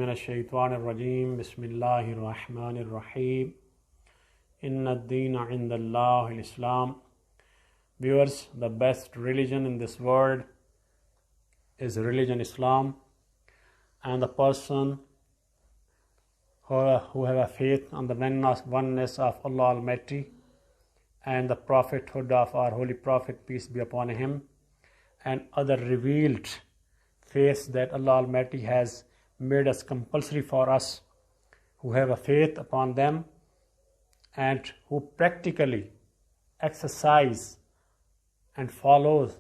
Minash-shaytanir-rajim. Bismillahir-rahmanir-rahim. Inna ad-deena 'inda Allah al-Islam. Viewers, the best religion in this world is religion Islam, and the person who have a faith on the oneness of Allah Almighty and the prophethood of our Holy Prophet, peace be upon him, and other revealed faiths that Allah Almighty has made us compulsory for us, who have a faith upon them and who practically exercise and follows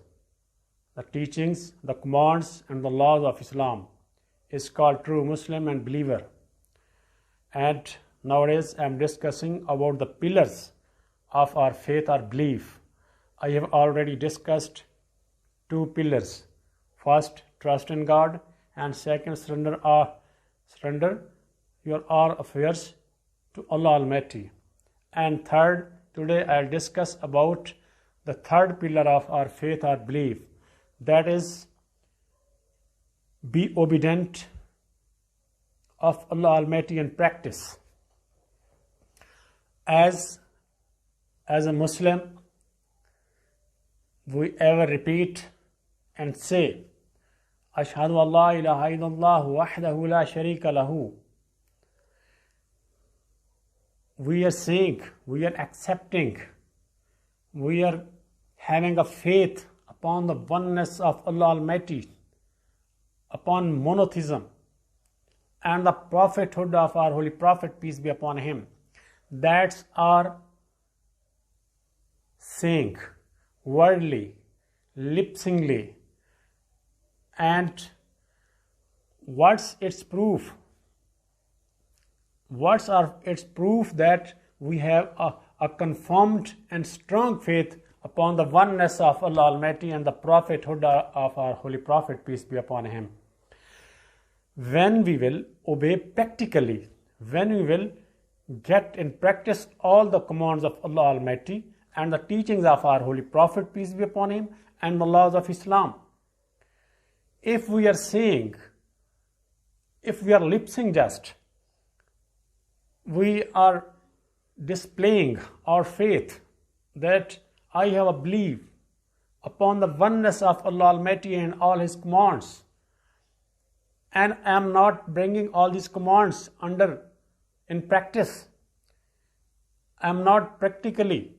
the teachings, the commands and the laws of Islam, is called true Muslim and believer. And nowadays I am discussing about the pillars of our faith or belief. I have already discussed two pillars. First, trust in God, and second, surrender your all affairs to Allah Almighty. And third, today I'll discuss about the third pillar of our faith or belief, that is, be obedient of Allah Almighty in practice. As a Muslim, we ever repeat and say, Ashhadu an la ilaha illallah wahdahu la sharika lahu. We are saying, we are accepting, we are having a faith upon the oneness of Allah Almighty, upon monotheism, and the prophethood of our Holy Prophet, peace be upon him. That's our saying, wordly, lip-syncingly. And what's its proof? What's its proof that we have a confirmed and strong faith upon the oneness of Allah Almighty and the prophethood of our Holy Prophet, peace be upon him? When we will obey practically, when we will get in practice all the commands of Allah Almighty and the teachings of our Holy Prophet, peace be upon him, and the laws of Islam. If we are saying, if we are lip-syncing just, we are displaying our faith that I have a belief upon the oneness of Allah Almighty and all His commands, and I am not bringing all these commands in practice. I am not practically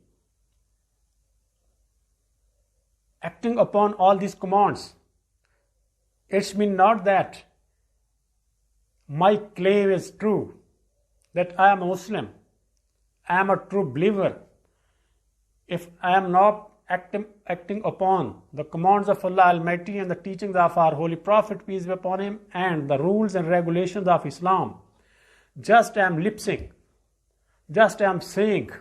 acting upon all these commands. It means not that my claim is true, that I am a Muslim, I am a true believer, if I am not acting upon the commands of Allah Almighty and the teachings of our Holy Prophet, peace be upon him, and the rules and regulations of Islam. Just I am lip-syncing, just I am saying,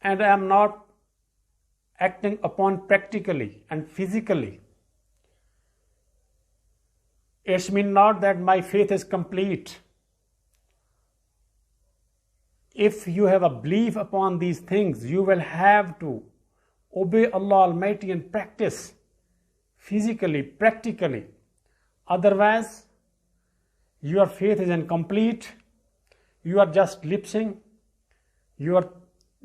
and I am not acting upon practically and physically. It means not that my faith is complete. If you have a belief upon these things, you will have to obey Allah Almighty in practice, physically, practically. Otherwise, your faith is incomplete. You are just lip-syncing. You are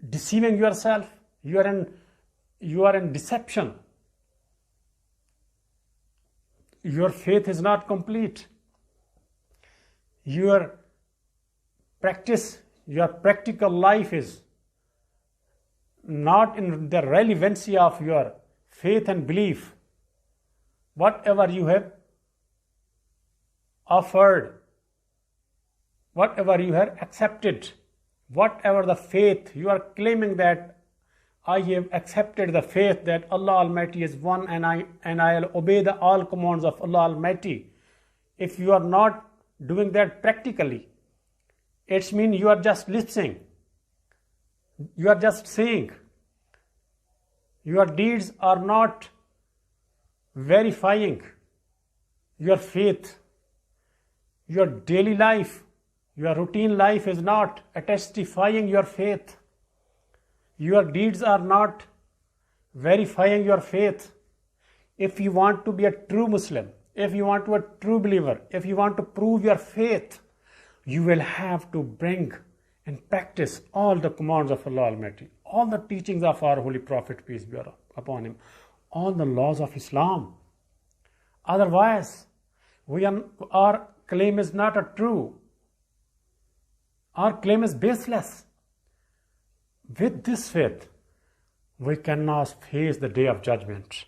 deceiving yourself. You are in deception. Your faith is not complete. Your practical life is not in the relevancy of your faith and belief. Whatever you have offered, whatever you have accepted, whatever the faith you are claiming that I have accepted the faith that Allah Almighty is one, and I'll obey all commands of Allah Almighty. If you are not doing that practically, it means you are just lip-syncing. You are just saying. Your deeds are not verifying your faith. Your daily life, your routine life is not testifying your faith. Your deeds are not verifying your faith. If you want to be a true Muslim, if you want to be a true believer, if you want to prove your faith, you will have to bring and practice all the commands of Allah Almighty, all the teachings of our Holy Prophet, peace be upon him, all the laws of Islam. Otherwise, our claim is not a true. Our claim is baseless. With this faith, we cannot face the day of judgment.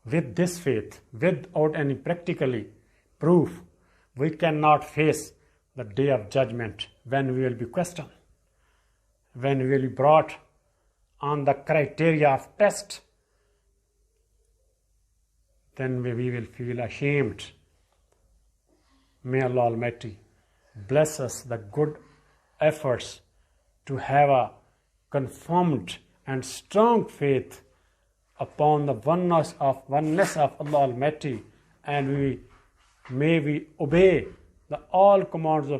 With this faith, without any practically proof, we cannot face the day of judgment when we will be questioned, when we will be brought on the criteria of test. Then we will feel ashamed. May Allah Almighty bless us the good efforts to have a confirmed and strong faith upon the oneness of Allah Almighty, and may we obey the all commands of